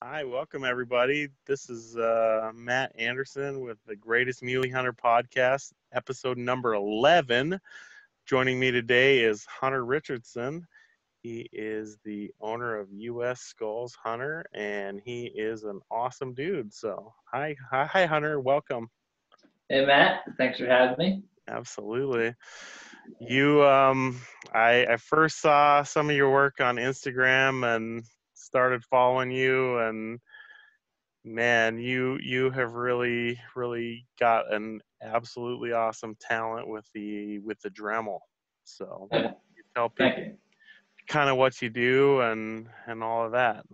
Hi, welcome everybody. This is Matt Anderson with the Greatest Muley Hunter podcast, episode number 11. Joining me today is Hunter Richardson. He is the owner of US Skulls Hunter, and he is an awesome dude. So, hi, Hunter. Welcome. Hey Matt, thanks for having me. Absolutely. I first saw some of your work on Instagram and started following you, and man, you have really got an absolutely awesome talent with the Dremel. So why don't you tell Thank people you. kind of what you do and all of that?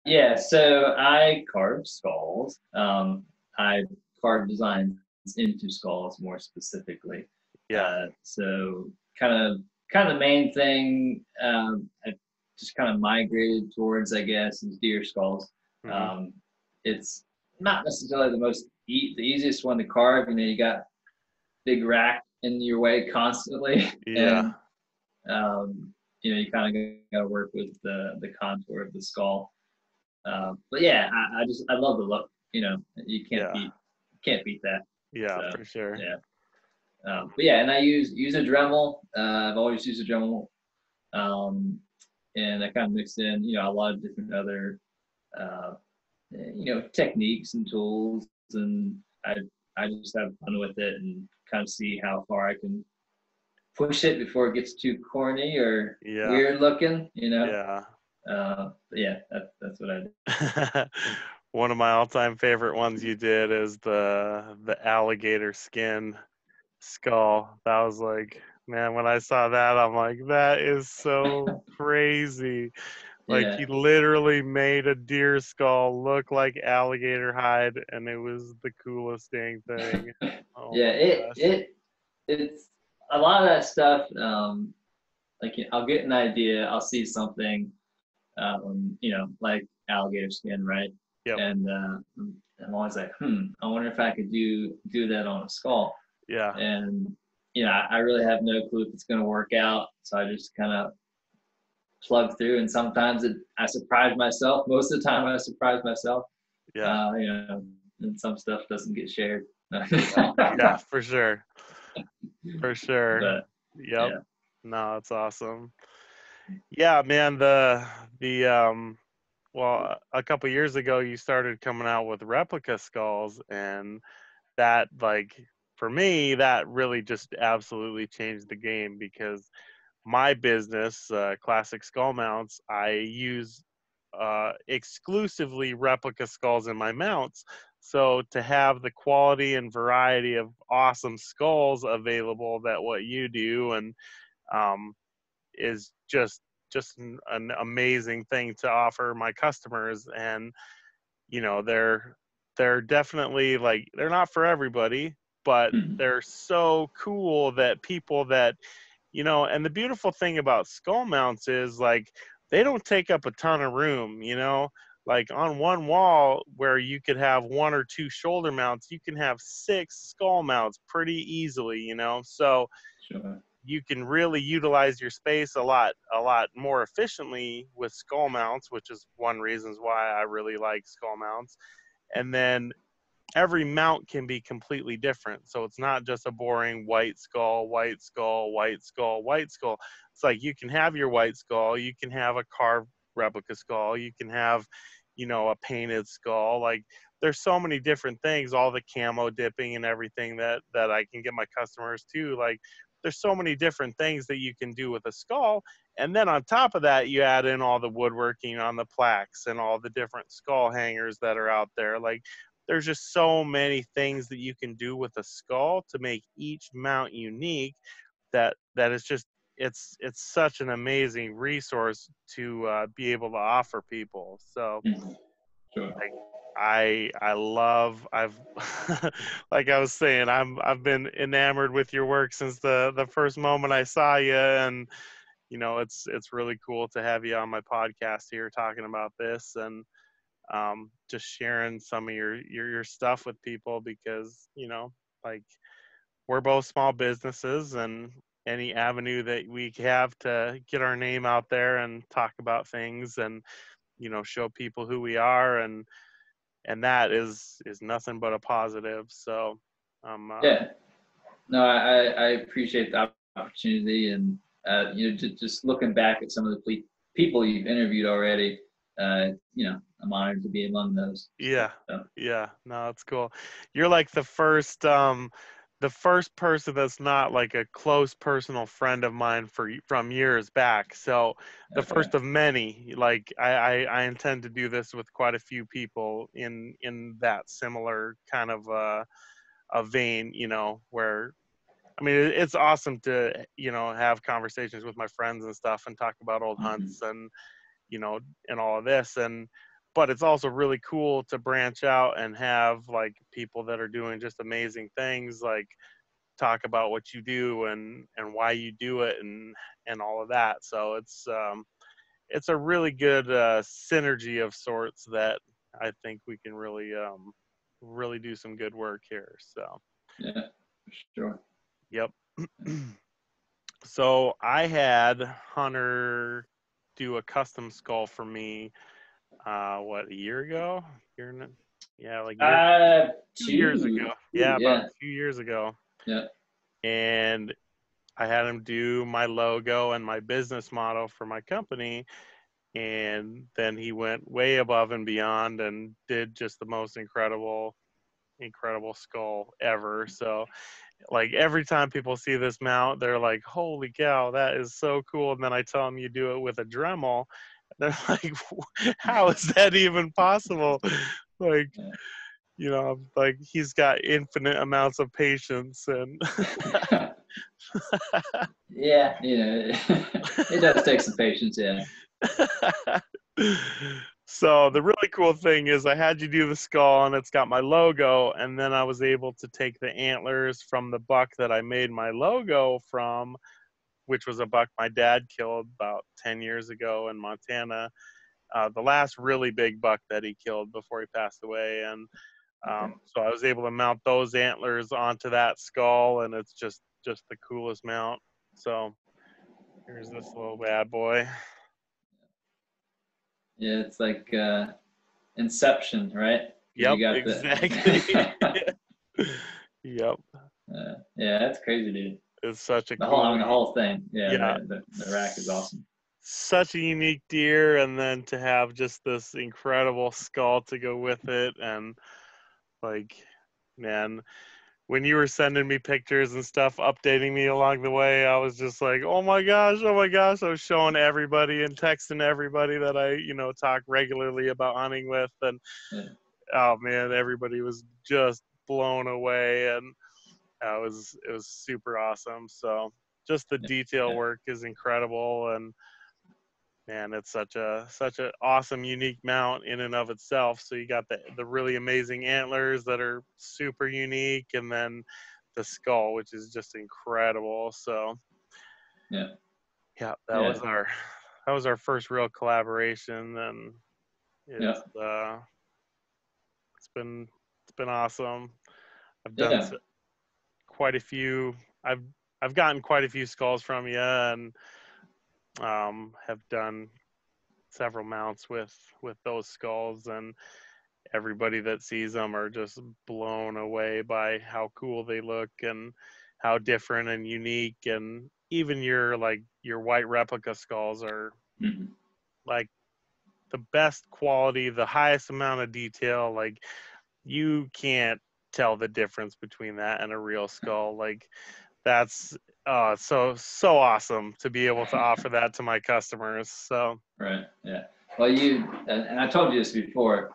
Yeah, so I carve skulls. I carve designs into skulls more specifically. Yeah. So kind of the main thing I just kind of migrated towards, I guess, is deer skulls. Hmm. Um, it's not necessarily the easiest one to carve. You know, you got big rack in your way constantly, Yeah. and you kind of got to work with the contour of the skull. But yeah, I love the look. You know, you Yeah. can't beat that. Yeah, So for sure. yeah, but yeah, and I use a Dremel. I've always used a Dremel, um, and I kind of mixed in a lot of different other uh, techniques and tools, and I just have fun with it and kind of see how far I can push it before it gets too corny or Yeah. weird looking. Yeah. But yeah, that's what I do. One of my all-time favorite ones you did is the alligator skin skull. That was like, man, when I saw that, I'm like, that is so crazy. Like Yeah, he literally made a deer skull look like alligator hide, and it was the coolest dang thing. Oh yeah. my gosh. It's a lot of that stuff. Like I'll get an idea, I'll see something, like alligator skin, right? Yep. And I'm always like, I wonder if I could do that on a skull. Yeah. And I really have no clue if it's going to work out, so I just kind of plug through. And sometimes I surprise myself. Most of the time, I surprise myself. Yeah. And some stuff doesn't get shared. Yeah. Yeah. For sure. For sure. But Yep. yeah. No, it's awesome. Yeah, man. The well, a couple years ago, you started coming out with replica skulls, and that, like, for me, that really just absolutely changed the game because my business, Classic Skull Mounts, I use exclusively replica skulls in my mounts. So to have the quality and variety of awesome skulls available that what you do and um, is just an amazing thing to offer my customers. And they're definitely, like, they're not for everybody, but they're so cool that people that and the beautiful thing about skull mounts is, like, they don't take up a ton of room, like on one wall where you could have one or two shoulder mounts, you can have six skull mounts pretty easily, so Sure. you can really utilize your space a lot more efficiently with skull mounts, which is one reasons why I really like skull mounts. And then every mount can be completely different. So it's not just a boring white skull, white skull, white skull, white skull. It's like you can have your white skull, you can have a carved replica skull, you can have, a painted skull. Like, there's so many different things, all the camo dipping and everything that I can get my customers to. Like, there's so many different things that you can do with a skull. And then on top of that, you add in all the woodworking on the plaques and all the different skull hangers that are out there. Like, there's just so many things that you can do with a skull to make each mount unique, that is just, it's such an amazing resource to be able to offer people. So, Sure. like, I love, I've like I was saying, I've been enamored with your work since the first moment I saw you. And it's really cool to have you on my podcast here talking about this, and just sharing some of your stuff with people, because like, we're both small businesses, and any avenue that we have to get our name out there and talk about things, and show people who we are, and that is nothing but a positive. So Yeah. No, I appreciate the opportunity, and just looking back at some of the people you've interviewed already, I'm honored to be among those. Yeah. So, Yeah. No, it's cool. You're like the first person that's not like a close personal friend of mine from years back. So the okay. first of many. Like I intend to do this with quite a few people in that similar kind of a vein, where I mean it's awesome to, have conversations with my friends and stuff and talk about old Hmm. hunts you know, and all of this. But it's also really cool to branch out and have like people that are doing just amazing things, like talk about what you do and why you do it and all of that. So it's a really good synergy of sorts that I think we can really do some good work here. So, Yeah, for sure. yep. So I had Hunter do a custom skull for me. A year ago? Year and yeah, like year 2 years ago. Yeah, about Yeah, a few years ago. yeah. And I had him do my logo and my business model for my company. And then he went way above and beyond and did just the most incredible skull ever. So like every time people see this mount, they're like, holy cow, that is so cool. And then I tell them you do it with a Dremel. They're like, how is that even possible? Like, like he's got infinite amounts of patience and Yeah, it does take some patience. Yeah. So the really cool thing is I had you do the skull and it's got my logo, and then I was able to take the antlers from the buck that I made my logo from, which was a buck my dad killed about 10 years ago in Montana. The last really big buck that he killed before he passed away. And Okay. so I was able to mount those antlers onto that skull, and it's just the coolest mount. So here's this little bad boy. Yeah, it's like Inception, right? Because Yep, you got exactly. the. Yep, Yeah, that's crazy, dude. it's such a The whole, I cool. mean, the whole thing. Yeah, Yeah, the rack is awesome. such a unique deer, and then to have just this incredible skull to go with it. And like, man, when you were sending me pictures and stuff, updating me along the way, I was just like, oh my gosh, oh my gosh. I was showing everybody and texting everybody that I talk regularly about hunting with. And Yeah, oh man, everybody was just blown away. And it was super awesome. So just the detail yeah, work is incredible. And man, it's such an awesome, unique mount in and of itself. So you got the really amazing antlers that are super unique, and then the skull, which is just incredible. So yeah, yeah, yeah, that was our first real collaboration, and yeah, it's been it's been awesome. I've done yeah. quite a few. I've gotten quite a few skulls from you, and have done several mounts with those skulls, and everybody that sees them are just blown away by how cool they look and how different and unique. And even your white replica skulls are Hmm. like the best quality, the highest amount of detail. Like you can't tell the difference between that and a real skull. Like that's so awesome to be able to offer that to my customers. So Right. Yeah. Well, and I told you this before.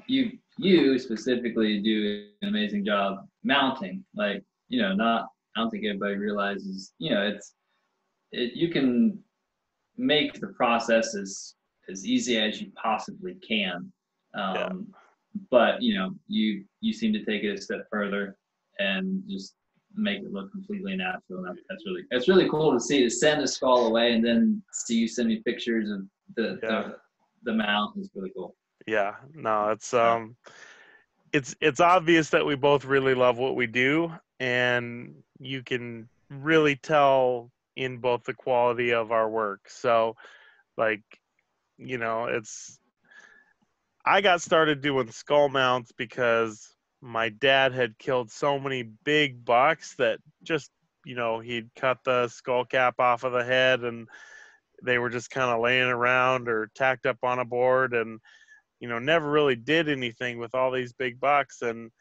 You specifically do an amazing job mounting. Like, not. I don't think everybody realizes. You can make the process as easy as you possibly can. yeah, But you seem to take it a step further and just make it look completely natural. And that's really cool to see. To send a skull away and then see you send me pictures of the yeah, the, the mount is really cool. yeah. No, Uh, it's obvious that we both really love what we do, and you can really tell in both the quality of our work. So like you know, I got started doing skull mounts because my dad had killed so many big bucks that just, you know, he'd cut the skull cap off of the head and they were just kind of laying around or tacked up on a board, and, you know, never really did anything with all these big bucks. And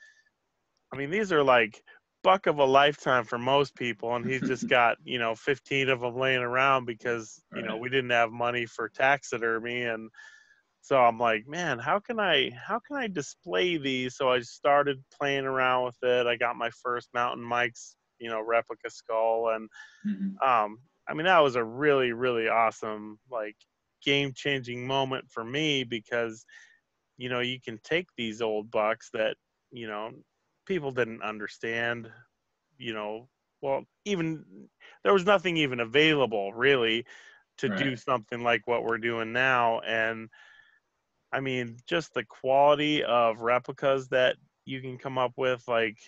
I mean, these are like buck of a lifetime for most people, and he's just got, you know, 15 of them laying around because, you know, Right. we didn't have money for taxidermy. And so I'm like, man, how can I display these? So I started playing around with it. I got my first Mountain Mike's, you know, replica skull. And Mm-hmm. I mean, that was a really, really awesome, like, game changing moment for me, because, you know, you can take these old bucks that, you know, people didn't understand, you know, well, even there was nothing even available really to Right. do something like what we're doing now. And I mean, just the quality of replicas that you can come up with, like,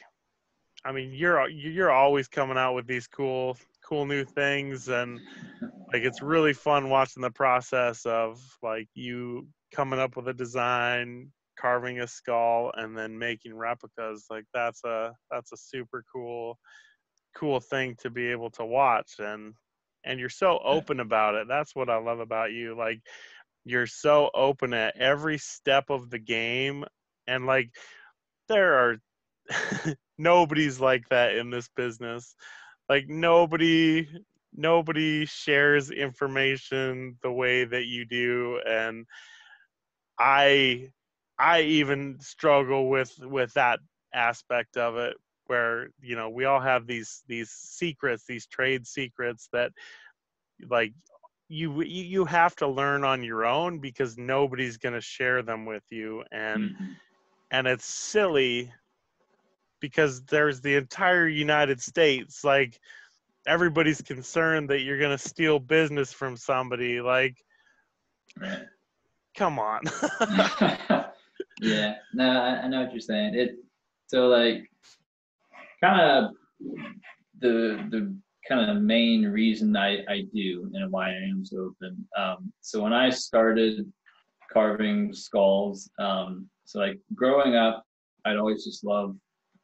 I mean, you're always coming out with these cool new things. And like, it's really fun watching the process of, like, you coming up with a design, carving a skull, and then making replicas. Like, that's a super cool thing to be able to watch. And you're so open about it. That's what I love about you. Like, you're so open at every step of the game. And like, there are nobody's like that in this business. Like, nobody shares information the way that you do. And I I even struggle with that aspect of it, where, you know, we all have these secrets, these trade secrets that, like, you have to learn on your own, because nobody's going to share them with you. Mm-hmm. And it's silly because there's the entire United States. Like, everybody's concerned that you're going to steal business from somebody. Like, Right. come on. Yeah. No, I know what you're saying. So like kind of the kind of main reason I do and why I am so open. So when I started carving skulls, so like growing up, I'd always just love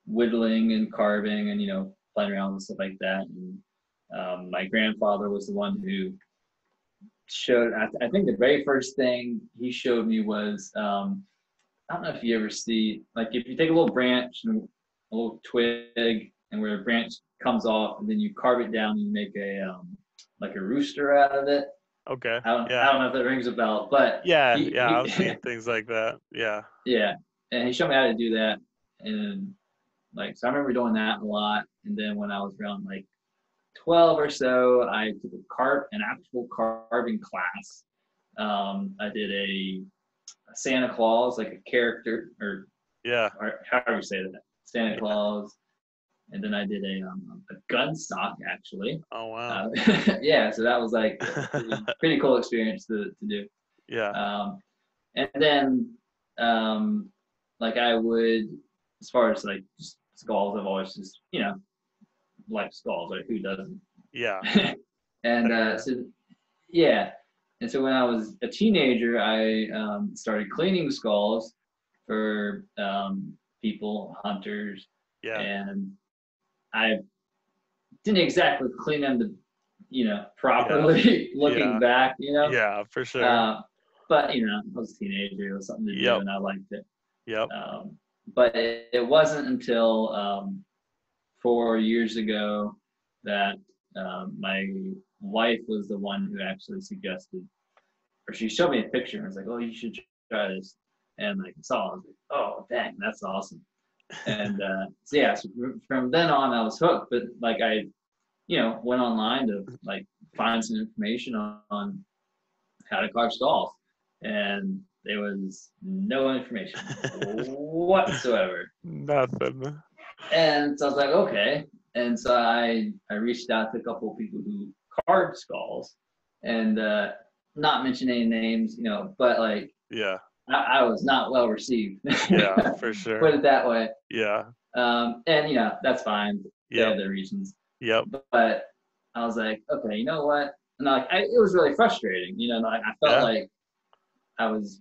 whittling and carving and playing around with stuff like that. And my grandfather was the one who showed. I think the very first thing he showed me was I don't know if you ever see, like, if you take a little branch and a little twig, and where the branch comes off, and then you carve it down, and you make a like a rooster out of it. Okay. I Yeah. don't know if that rings a bell, but Yeah. he, Yeah. I've he seen things like that. Yeah. yeah, and he showed me how to do that, and like so I remember doing that a lot. And then when I was around like 12 or so, I took an actual carving class. I did a Santa Claus, like a character, Yeah. or however you say that, Santa Claus. And then I did a gun stock actually. Oh, wow. Yeah, so that was like a pretty cool experience to do. Yeah. And then like I would, as far as like just skulls, I've always just liked skulls. Like who doesn't? Yeah. And I hear so yeah, and so when I was a teenager, I started cleaning skulls for people, hunters, you. Yeah. and I didn't exactly clean them to, Yeah. properly looking Yeah. back, Yeah, for sure. uh, but I was a teenager, it was something to do, Yep. and I liked it. Yep. But it wasn't until 4 years ago that my wife was the one who actually suggested, or she showed me a picture and was like, "Oh, you should try this." And like I saw, I was like, "Oh, dang, that's awesome!" And so yeah, so from then on, I was hooked. But like I, went online to like find some information on how to carve skulls, and there was no information whatsoever. Nothing. And so I was like, okay. And so I reached out to a couple of people who carved skulls, and not mention any names, but like Yeah. I was not well received. Yeah, for Put sure. it that way. Yeah. And that's fine. They Yep. have their reasons. Yep. But I was like, okay, you know what? And like, it was really frustrating. Like I felt Yeah. like I was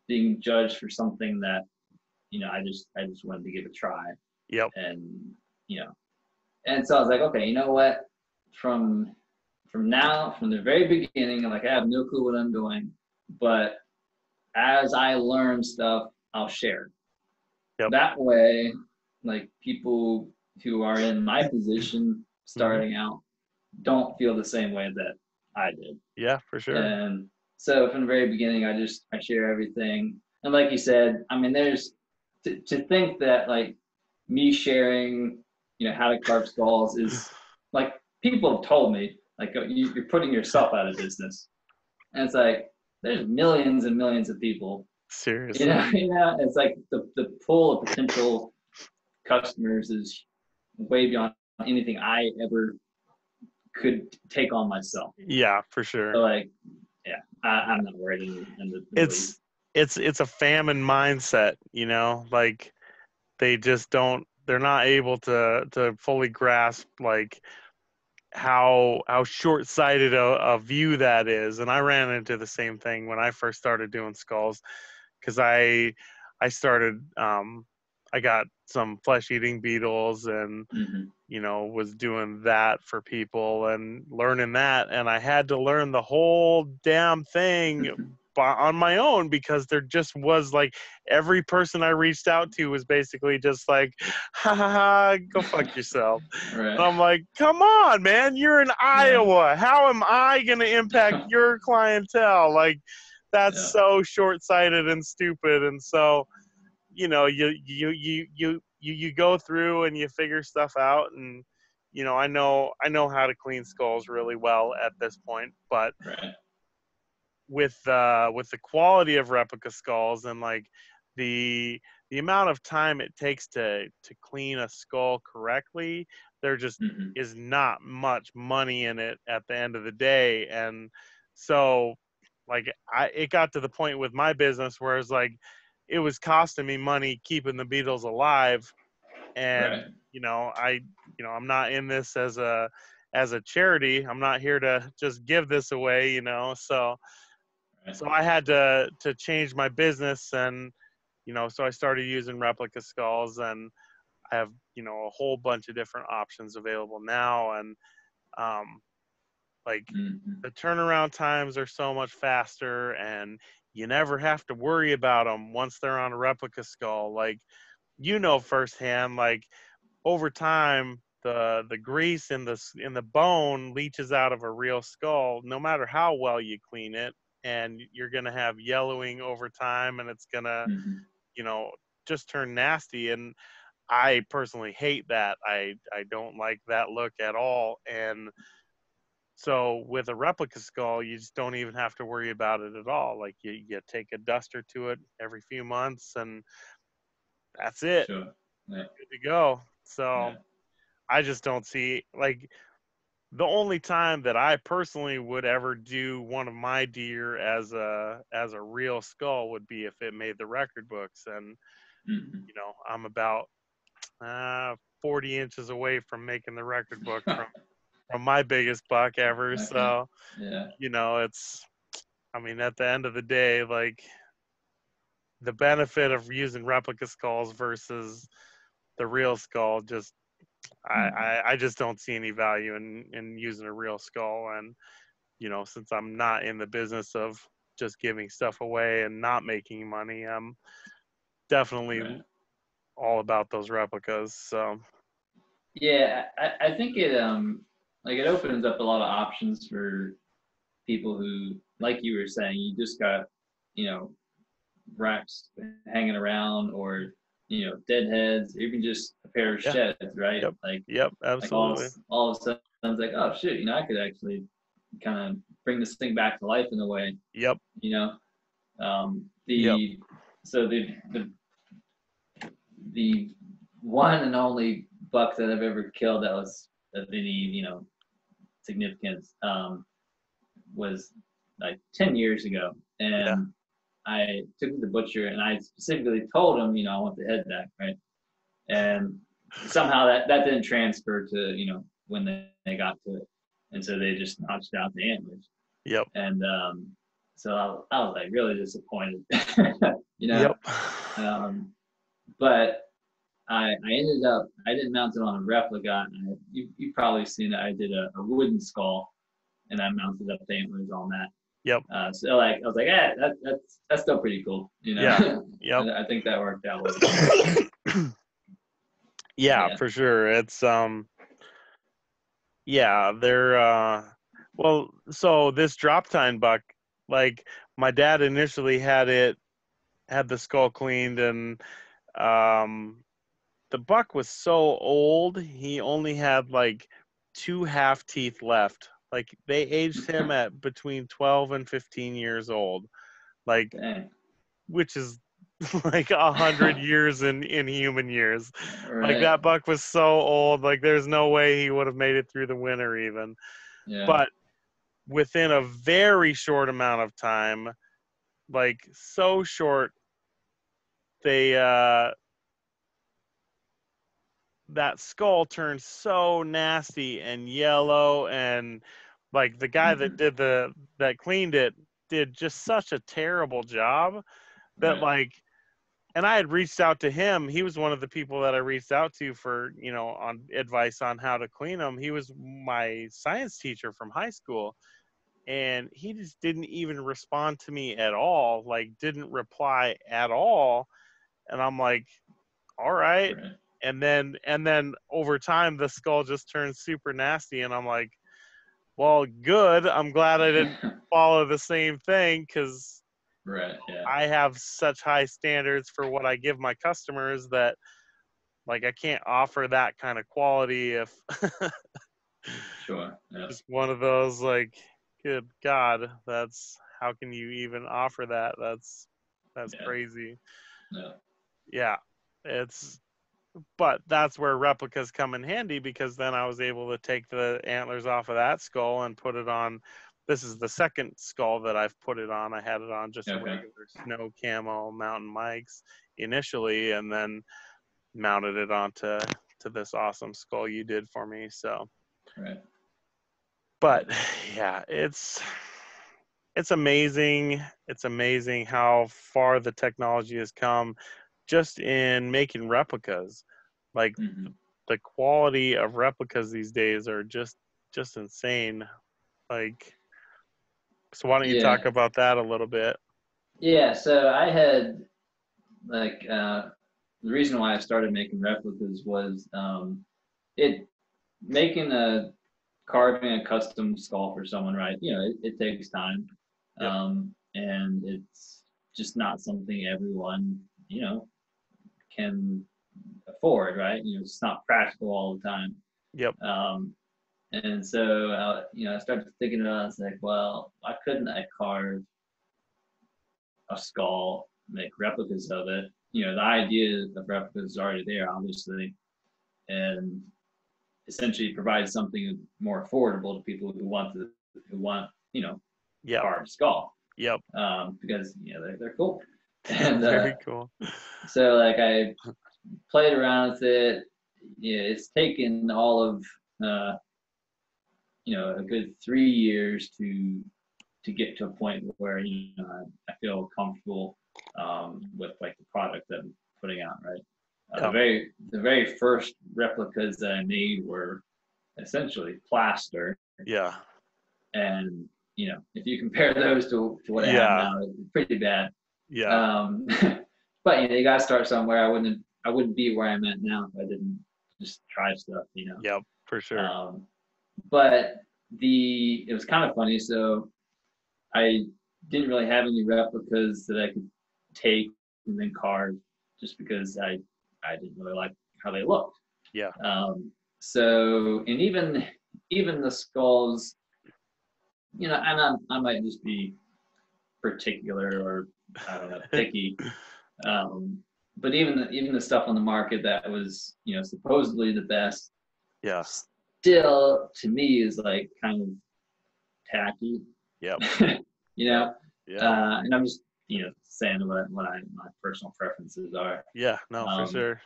being judged for something that, I just wanted to give a try. Yep. And, and so I was like, okay, you know what? From from the very beginning, I'm like, I have no clue what I'm doing, but as I learn stuff, I'll share. Yep. That way, like people who are in my position starting out don't feel the same way that I did. Yeah, for sure. And so from the very beginning, I share everything. And like you said, I mean, there's to think that like me sharing, how to carve skulls is like people have told me like you're putting yourself out of business, and it's like there's millions and millions of people. Seriously. It's like the pool of potential customers is way beyond anything I ever could take on myself. Yeah, for sure. So like, yeah, I'm not worried in the least. It's a famine mindset, like they're not able to fully grasp like how short-sighted a view that is. And I ran into the same thing when I first started doing skulls, because I started I got some flesh-eating beetles and was doing that for people and learning that, and I had to learn the whole damn thing on my own, because there just was like every person I reached out to was basically just like, ha ha ha, go fuck yourself. Right. And I'm like, come on, man, you're in Iowa. How am I going to impact your clientele? Like, that's so short-sighted and stupid. And so, you go through and you figure stuff out, and I know how to clean skulls really well at this point, but with the quality of replica skulls and like the amount of time it takes to clean a skull correctly, there just is not much money in it at the end of the day. And so like it got to the point with my business where it's like it was costing me money keeping the beetles alive. And I'm not in this as a charity. I'm not here to just give this away, so I had to change my business. And so I started using replica skulls, and I have a whole bunch of different options available now. And like the turnaround times are so much faster, and you never have to worry about them once they're on a replica skull. Like, firsthand, like over time, the grease in the bone leaches out of a real skull, no matter how well you clean it, and you're gonna have yellowing over time, and it's gonna, just turn nasty. And I personally hate that. I don't like that look at all. And so with a replica skull, you just don't even have to worry about it at all. Like you take a duster to it every few months, and that's it. Sure. Yeah. Good to go. So I just don't see, like, the only time that I personally would ever do one of my deer as a real skull would be if it made the record books. And I'm about 40 inches away from making the record book from my biggest buck ever. Okay. So Yeah. it's, I mean, at the end of the day, like, the benefit of using replica skulls versus the real skull, just I just don't see any value in using a real skull. And since I'm not in the business of just giving stuff away and not making money, I'm definitely all about those replicas. So Yeah, I think it like it opens up a lot of options for people who, like you were saying, you just got, racks hanging around, or deadheads, or even just a pair of sheds, right? Yep, absolutely. Like all of a sudden it's like, oh shit, I could actually kind of bring this thing back to life in a way. Yep. So the one and only buck that I've ever killed that was of any significance was like 10 years ago, and I took it to the butcher, and I specifically told him, I want the head back, right? And somehow that didn't transfer to when they got to it, and so they just notched out the antlers. Yep. And so I was like really disappointed, you know. Yep. But I ended up, I didn't mount it on a replica. And you've probably seen it. I did a wooden skull, and I mounted up the antlers on that. Yep. So like I was like, that's still pretty cool, you know. Yeah. Yep. I think that worked out well. Yeah, Yeah. for sure. It's yeah, they're well, so this drop tine buck, like my dad initially had the skull cleaned, and um the buck was so old, he only had like 2 half teeth left. Like they aged him at between 12 and 15 years old. Like, Dang. which is like 100 years in human years. Like Right. that buck was so old, like there's no way he would have made it through the winter even. Yeah. But within a very short amount of time, like so short, they that skull turned so nasty and yellow, and like the guy that Mhm. did that cleaned it did just such a terrible job that, Right. like, and I had reached out to him. He was one of the people that I reached out to for, on advice on how to clean them. He was my science teacher from high school, and he just didn't even respond to me at all, like didn't reply at all. And I'm like, all right. Right. And then over time the skull just turns super nasty, and I'm like, well, good. I'm glad I didn't follow the same thing, because Right. Yeah. I have such high standards for what I give my customers that, like, I can't offer that kind of quality if Sure. Yeah. just one of those, like, good God, that's how can you even offer that? That's Yeah. crazy. Yeah. Yeah. It's But that's where replicas come in handy, because then I was able to take the antlers off of that skull and put it on. This is the second skull that I've put it on. I had it on just a Okay. regular snow camo mountain mics initially, and then mounted it onto this awesome skull you did for me. So, Right. but yeah, it's amazing. It's amazing how far the technology has come just in making replicas. Like Hmm. the quality of replicas these days are just insane. Like, so why don't you Yeah. talk about that a little bit? Yeah. So I had like the reason why I started making replicas was it making a carving a custom skull for someone, right? You know, it takes time, Yep. and it's just not something everyone, can afford, right? You know, it's not practical all the time. Yep. Um, and so, I started thinking about it. I was like, well, why couldn't I carve a skull, make replicas of it? You know, the idea of replicas is already there, obviously, and essentially provide something more affordable to people who want a Yep. carved skull, Yep. because they're cool. And Very cool. so like I played around with it. Yeah, it's taken all of uh, a good 3 years to get to a point where I feel comfortable with like the product that I'm putting out. Right. Yep. The very first replicas that I made were essentially plaster, Yeah. and if you compare those to what I have Yeah. now, it's pretty bad. Yeah. Um, but you got to start somewhere. I wouldn't be where I'm at now if I didn't just try stuff. Yep. For sure. But it was kind of funny. So I didn't really have any replicas that I could take and then carve, just because I didn't really like how they looked. Yeah. So and even the skulls, and I might just be particular, or I don't know, picky. Um, but even the stuff on the market that was supposedly the best, Yeah. still to me is like kind of tacky. Yep. you Yep. know, Yep. and I'm just saying what my personal preferences are. Yeah. No, for Um, sure.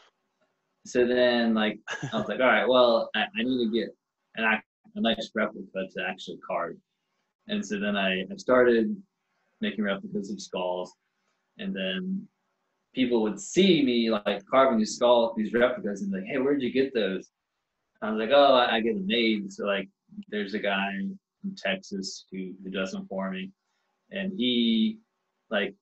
so then like I was like, all right, well I need to get a nice replica to actually carve, and so then I started making replicas of skulls, and then people would see me like carving these replicas, and like, hey, where'd you get those? I was like, oh, I get them made. So like, there's a guy from Texas who does them for me, and like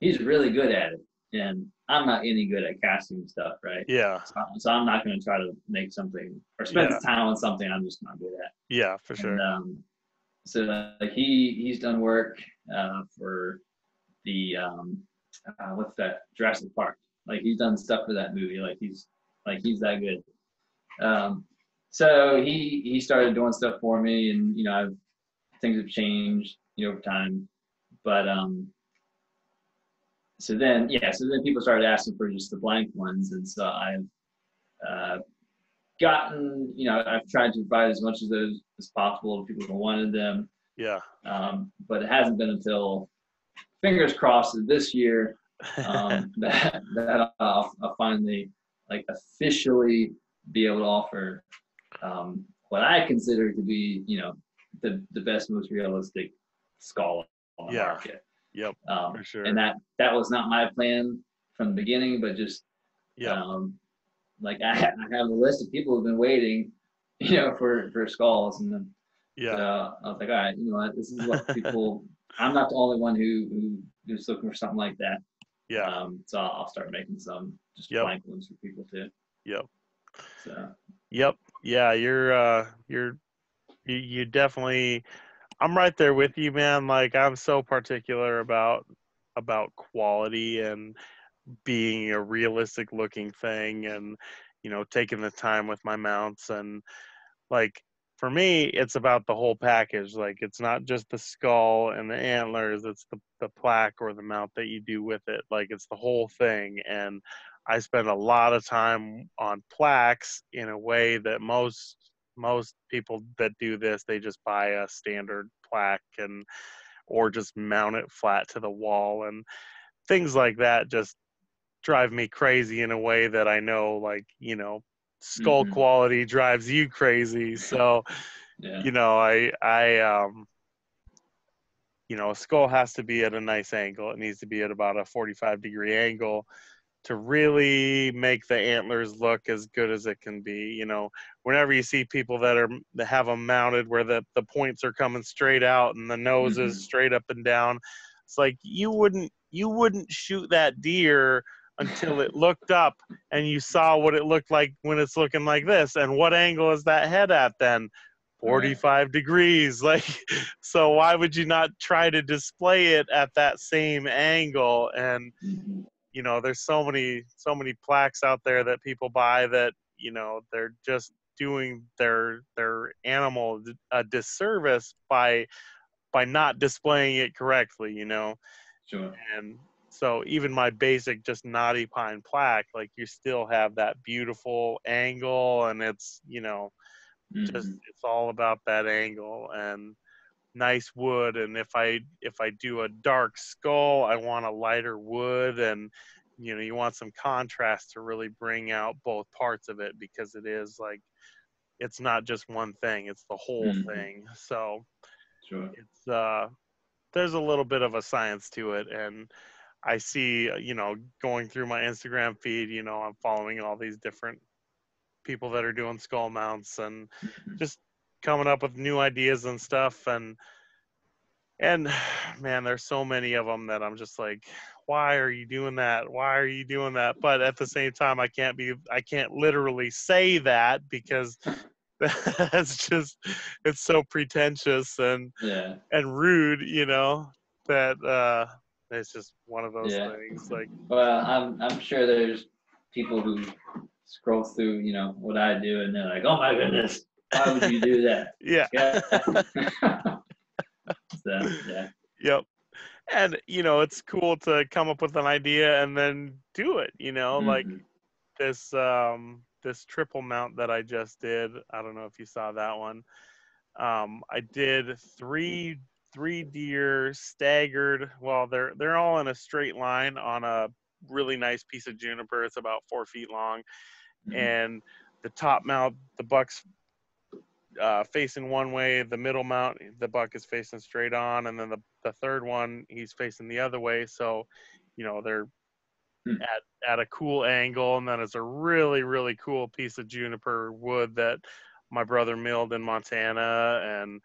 he's really good at it, and I'm not any good at casting stuff, right? Yeah. So I'm not going to try to make something or spend Yeah. time on something I'm just not good at. Yeah, for And sure. so like he's done work for the what's that, Jurassic Park. Like he's done stuff for that movie. Like he's that good. So he started doing stuff for me, and things have changed over time. But so then people started asking for just the blank ones, and so I've uh, I've tried to provide as much of those as possible to people who wanted them. Yeah. But it hasn't been until, fingers crossed, this year that I'll finally like officially be able to offer what I consider to be the best, most realistic skull on the Yeah. market. Yep. For sure. And that was not my plan from the beginning, but just yep. Like I have a list of people who've been waiting, for skulls, and then Yeah. so I was like, all right, you know what, this is what people. I'm not the only one who's looking for something like that. Yeah. So I'll start making some just Yep. blank ones for people too. Yep. So. Yep. Yeah, you definitely. I'm right there with you, man. Like I'm so particular about quality and being a realistic looking thing, and taking the time with my mounts. And like for me it's about the whole package. Like it's not just the skull and the antlers, it's the plaque or the mount that you do with it. Like it's the whole thing. And I spend a lot of time on plaques in a way that most people that do this, they just buy a standard plaque and or just mount it flat to the wall. And things like that just drive me crazy in a way that I know, like, skull quality drives you crazy. So, Yeah. a skull has to be at a nice angle. It needs to be at about a 45-degree angle to really make the antlers look as good as it can be. Whenever you see people that have them mounted where the points are coming straight out and the nose is straight up and down, it's like you wouldn't shoot that deer until it looked up and you saw what it looked like when it's looking like this. And what angle is that head at then? 45 degrees. Like, so why would you not try to display it at that same angle? And there's so many plaques out there that people buy that they're just doing their animal a disservice by not displaying it correctly. Sure. And so even my basic just knotty pine plaque, like you still have that beautiful angle, and it's just it's all about that angle and nice wood. And if I do a dark skull, I want a lighter wood, and you want some contrast to really bring out both parts of it, because it is like it's not just one thing, it's the whole thing. So sure. It's there's a little bit of a science to it. And I see, going through my Instagram feed, I'm following all these different people that are doing skull mounts and just coming up with new ideas and stuff. And man, there's so many of them that I'm just like, why are you doing that? Why are you doing that? But at the same time, I can't literally say that, because that's just, it's so pretentious and rude, that it's just one of those things. Like, well, I'm sure there's people who scroll through, what I do, and they're like, oh my goodness, why would you do that? Yeah. So, yeah. Yep. And it's cool to come up with an idea and then do it, like this triple mount that I just did. I don't know if you saw that one. I did three deer staggered. Well, they're all in a straight line on a really nice piece of juniper. It's about 4 feet long. And the top mount, the buck's facing one way. The middle mount, the buck is facing straight on, and then the third one, he's facing the other way. So, they're at a cool angle, and then it's a really, really cool piece of juniper wood that my brother milled in Montana, and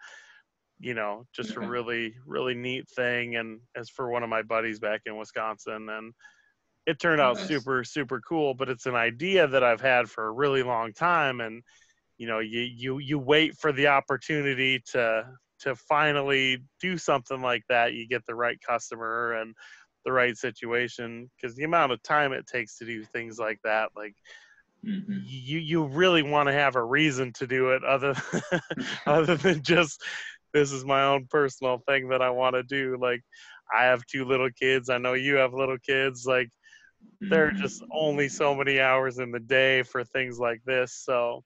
just a really, really neat thing. And as for one of my buddies back in Wisconsin, and it turned out Nice. super, super cool. But it's an idea that I've had for a really long time, and you wait for the opportunity to finally do something like that. You get the right customer and the right situation, because the amount of time it takes to do things like that, like you really want to have a reason to do it other other than just, this is my own personal thing that I want to do. Like, I have 2 little kids. I know you have little kids. Like, there are just only so many hours in the day for things like this. So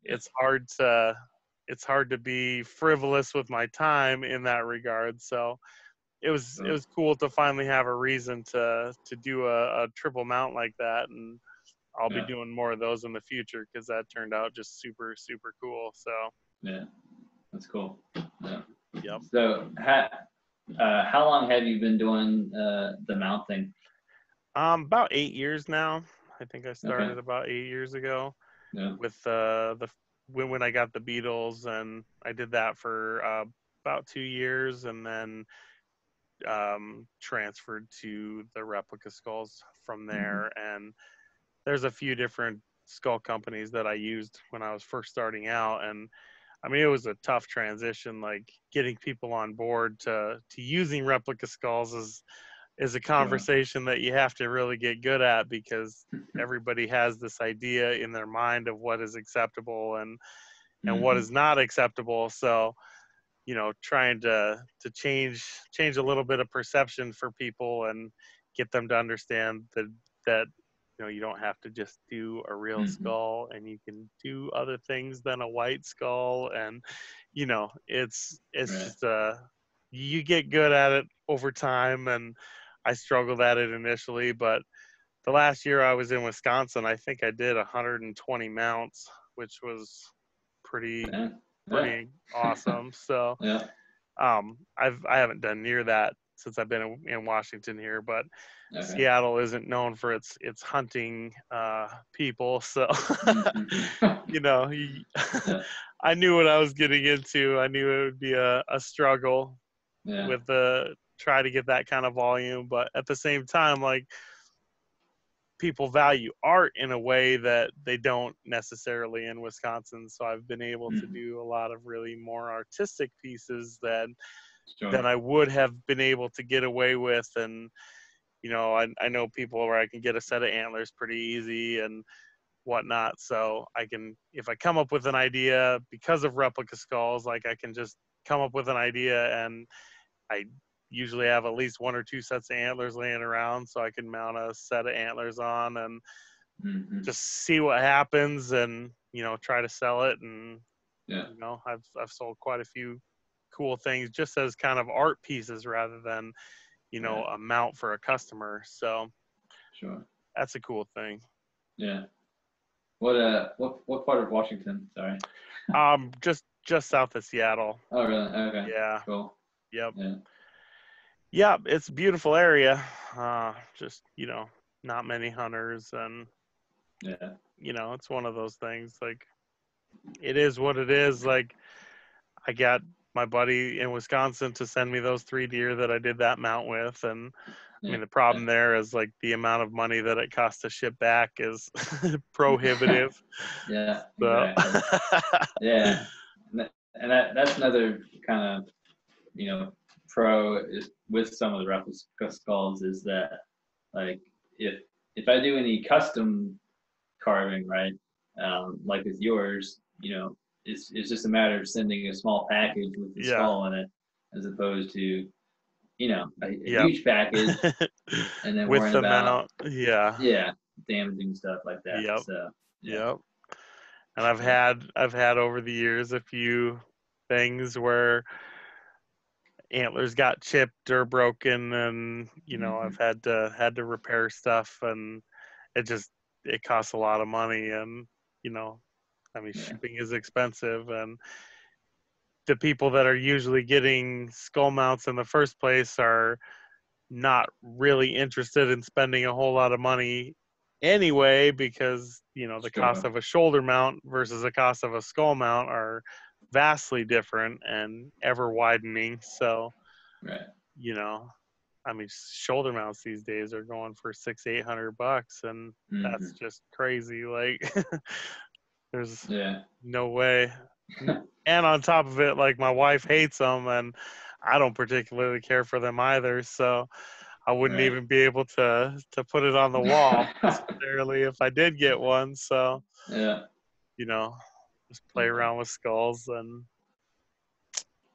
it's hard to be frivolous with my time in that regard. So it was cool to finally have a reason to do a triple mount like that, and I'll be doing more of those in the future, because that turned out just super, super cool. So Yeah, that's cool. Yeah. Yep. So how long have you been doing the mount thing? About 8 years now. I think I started about 8 years ago with when I got the Beatles, and I did that for about 2 years, and then transferred to the replica skulls from there. And there's a few different skull companies that I used when I was first starting out, and I mean, it was a tough transition. Like, getting people on board to using replica skulls is a conversation that you have to really get good at, because everybody has this idea in their mind of what is acceptable and what is not acceptable. So, trying to change a little bit of perception for people and get them to understand that you don't have to just do a real skull, and you can do other things than a white skull. And it's just you get good at it over time, and I struggled at it initially. But the last year I was in Wisconsin, I think I did 120 mounts, which was pretty awesome. So I haven't done near that since I've been in Washington here, but Seattle isn't known for its hunting people. So I knew what I was getting into. I knew it would be a struggle with try to get that kind of volume, but at the same time, like, people value art in a way that they don't necessarily in Wisconsin. So I've been able to do a lot of really more artistic pieces than I would have been able to get away with. And, I know people where I can get a set of antlers pretty easy and whatnot. So I can, if I come up with an idea because of replica skulls, like, I can just come up with an idea, and I usually have at least 1 or 2 sets of antlers laying around, so I can mount a set of antlers on and just see what happens, and try to sell it. And I've sold quite a few cool things just as kind of art pieces rather than a mount for a customer. So that's a cool thing. What part of Washington? Sorry. Just south of Seattle. Oh, really? Okay. Yeah. Cool. Yep. Yeah, it's a beautiful area. Just, not many hunters, and it's one of those things. Like, it is what it is. Like, I got my buddy in Wisconsin to send me those 3 deer that I did that mount with, and I mean, the problem there is, like, the amount of money that it costs to ship back is prohibitive. Exactly. And that's another kind of pro is with some of the replica skulls, is that, like, if I do any custom carving, right, like with yours, it's just a matter of sending a small package with the skull in it, as opposed to a huge package and then with worrying the about mount. damaging stuff like that. And I've had over the years a few things where antlers got chipped or broken, and I've had to repair stuff, and it costs a lot of money. And I mean, Yeah. shipping is expensive, and the people that are usually getting skull mounts in the first place are not really interested in spending a whole lot of money anyway, because the cost Sure. of a shoulder mount versus the cost of a skull mount are vastly different and ever widening. So Right. you know I mean, shoulder mounts these days are going for $600-800, and Hmm. that's just crazy. Like, there's Yeah. no way. And on top of it, like, my wife hates them, and I don't particularly care for them either. So I wouldn't Right. even be able to put it on the wall necessarily if I did get one. So Yeah. you know, just play Yeah. around with skulls and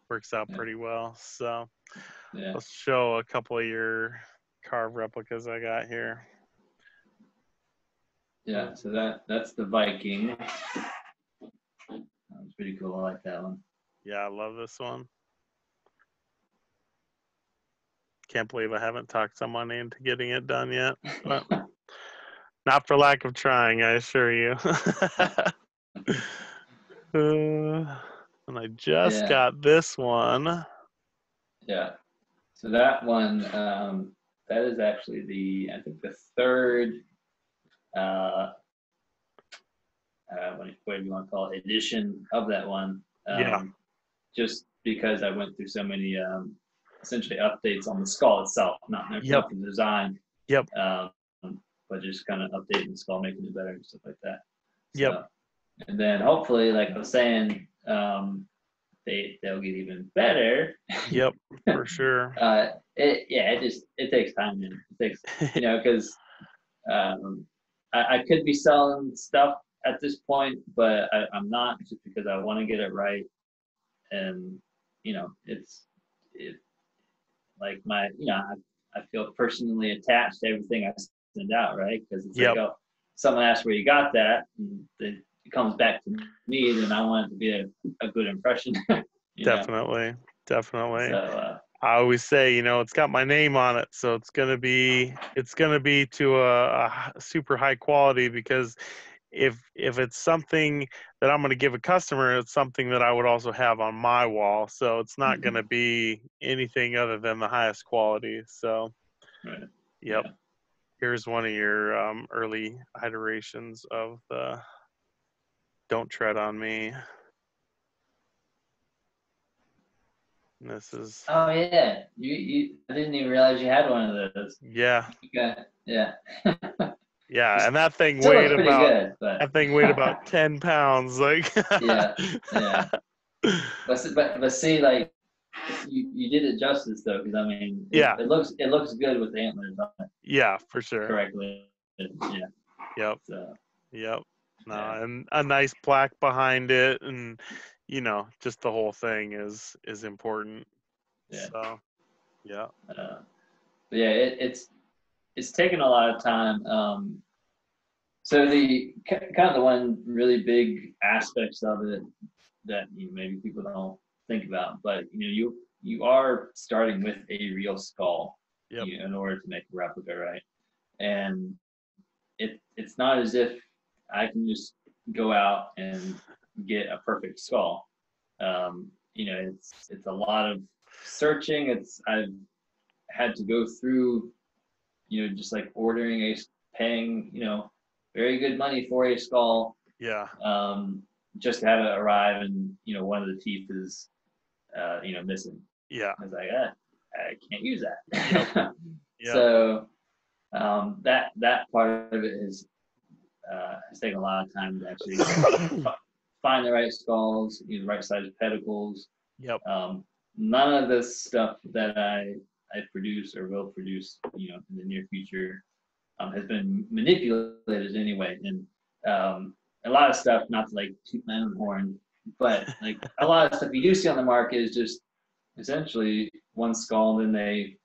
works out Yeah. pretty well. So Yeah. let's show a couple of your carved replicas I got here. Yeah. So that's the Viking. That was pretty cool. I like that one. Yeah, I love this one. Can't believe I haven't talked someone into getting it done yet, but not for lack of trying, I assure you. And I just Yeah. got this one. Yeah. So that one, that is actually I think the third, uh, what do you want to call it, edition of that one. Yeah, Just because I went through so many, essentially updates on the skull itself, yep, not the design, yep, um, but just kind of updating the skull, making it better and stuff like that. yep, So, and then hopefully, like I was saying, they'll get even better. yep, for sure. It takes time, man. It takes, because I could be selling stuff at this point, but I'm not, just because I want to get it right. And it like I feel personally attached to everything I send out, right? Because it's like, Yep, oh, someone asks where you got that, and it comes back to me, then I want it to be a good impression. definitely, definitely. So I always say, it's got my name on it, so it's gonna be to a super high quality, because if it's something that I'm going to give a customer, it's something that I would also have on my wall. So it's not going mhm. to be anything other than the highest quality. So, Right. yep. Yeah. Here's one of your early iterations of the "Don't Tread on Me." And this is, Oh yeah, I didn't even realize you had one of those. yeah, Okay. Yeah. yeah, and Still looks pretty good, but that thing weighed about 10 pounds. Like, yeah, yeah. But see, like you did it justice though, because I mean, yeah, it looks good with the antlers on it yeah, for sure. correctly. Yeah. Yep. So Yep. No, yeah, and a nice plaque behind it, and just the whole thing is important. yeah. So, yeah. But yeah, it's taken a lot of time. So the kind of the one really big aspects of it that maybe people don't think about, but you are starting with a real skull, Yep. in order to make a replica, right? And it's not as if I can just go out and get a perfect skull. It's a lot of searching. I've had to go through, just like paying, very good money for a skull, Yeah. just to have it arrive, and one of the teeth is, missing. Yeah. I was like, I can't use Yep. that. Yep. So that part of it has taken a lot of time to actually find the right skulls, the right size pedicles. Yep. None of this stuff that I produce or will produce, in the near future, has been manipulated anyway. And a lot of stuff, not to like toot my own horn, but like a lot of stuff you do see on the market is just essentially one skull, and then they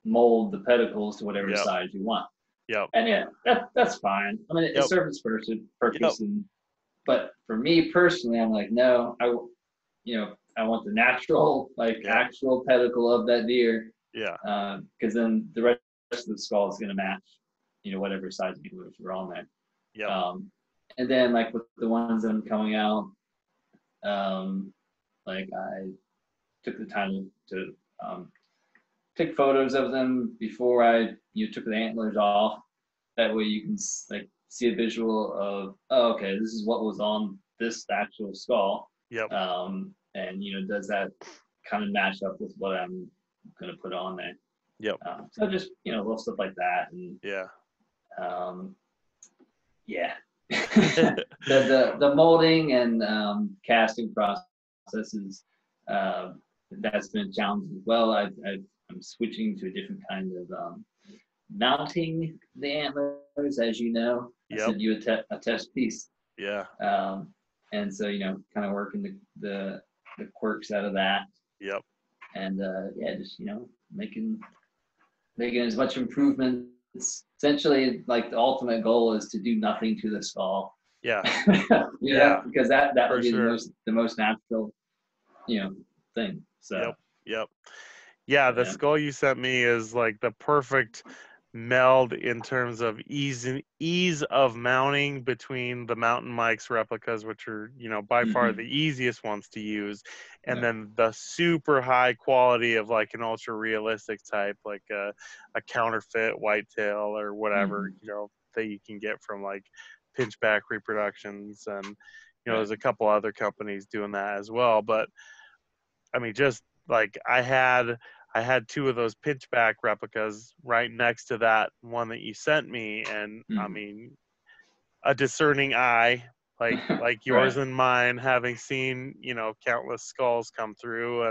mold the pedicles to whatever Yep. size you want. Yep. And yeah, that's fine. I mean, it Yep. serves its purpose, Yep. but for me personally, I'm like, no, I want the natural, like Yep. actual pedicle of that deer, Yeah. because then the rest of the skull is going to match, whatever size anglers are on there. Yep. Um, and then like with the ones that I'm coming out, like I took the time to take photos of them before I took the antlers off. That way you can like see a visual of, oh, okay, this is what was on this actual skull. Yep. And does that kind of match up with what I'm gonna put on there? Yep. So just little stuff like that, and Yeah. Yeah. the molding and casting processes, that's been a challenge as well. I'm switching to a different kind of mounting the antlers, as you know. I Yep. sent you a test piece. Yeah. And so kind of working the quirks out of that. Yep. And yeah, just making as much improvements. Essentially, like the ultimate goal is to do nothing to the skull. Yeah. Yeah, because that would be sure. the most natural, thing. So. Yep. Yep. Yeah, the skull you sent me is like the perfect meld in terms of ease of mounting between the Mountain Mike's replicas, which are by far the easiest ones to use, and then the super high quality of like an ultra realistic type, like a counterfeit whitetail or whatever that you can get from like Pinchback Reproductions, and there's a couple other companies doing that as well. But I mean, just like I had two of those Pinchback replicas right next to that one that you sent me, and I mean, a discerning eye like yours and mine, having seen countless skulls come through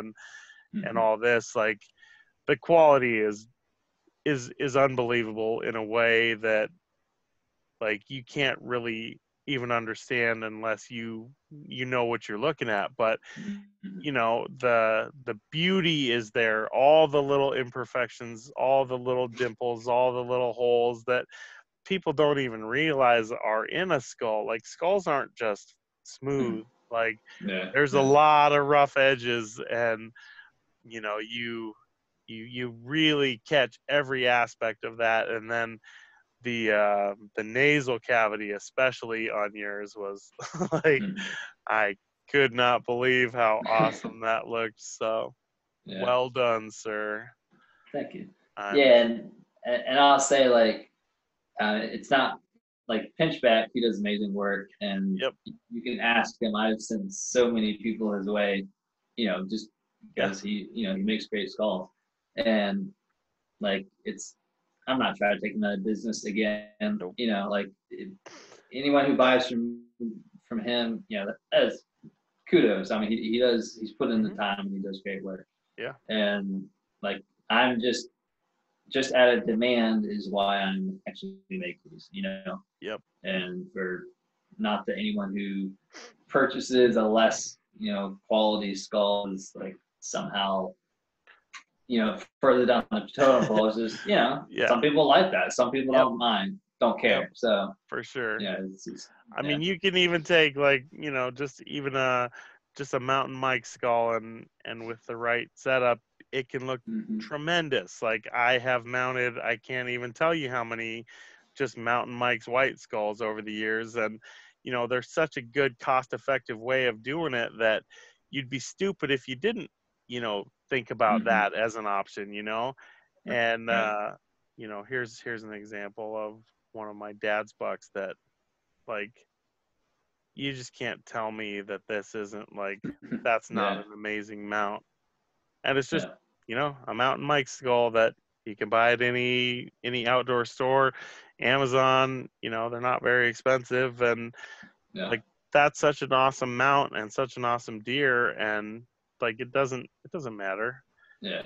and all this, like the quality is unbelievable in a way that like you can't really even understand unless you know what you're looking at. But the beauty is there, all the little imperfections, all the little dimples, all the little holes that people don't even realize are in a skull. Like skulls aren't just smooth, like there's a lot of rough edges, and you really catch every aspect of that. And then the nasal cavity, especially on yours, was like I could not believe how awesome that looked. So well done, sir. Thank you. And I'll say, like, it's not like Pinchback. He does amazing work, and you can ask him. I've sent so many people his way, just because he makes great skulls, and like I'm not trying to take him out of business again. Nope. Anyone who buys from him, that is kudos. I mean, he's put in the time and he does great work. Yeah. And like I'm just out of demand is why I'm actually making these, Yep. And for not that anyone who purchases a less, quality skull is like somehow, further down the totem pole. Is just, some people like that. Some people don't mind, don't care. Yep. So for sure. Yeah, it's just, I mean, you can even take like just even a Mountain Mike skull, and with the right setup, it can look tremendous. Like I have mounted, I can't even tell you how many just Mountain Mike's white skulls over the years, and there's such a good cost-effective way of doing it that you'd be stupid if you didn't think about that as an option. And here's an example of one of my dad's bucks that, like, you just can't tell me that this isn't like, that's not an amazing mount. And it's just a Mountain Mike skull that you can buy at any outdoor store, Amazon. They're not very expensive, and like that's such an awesome mount and such an awesome deer, and like it doesn't matter.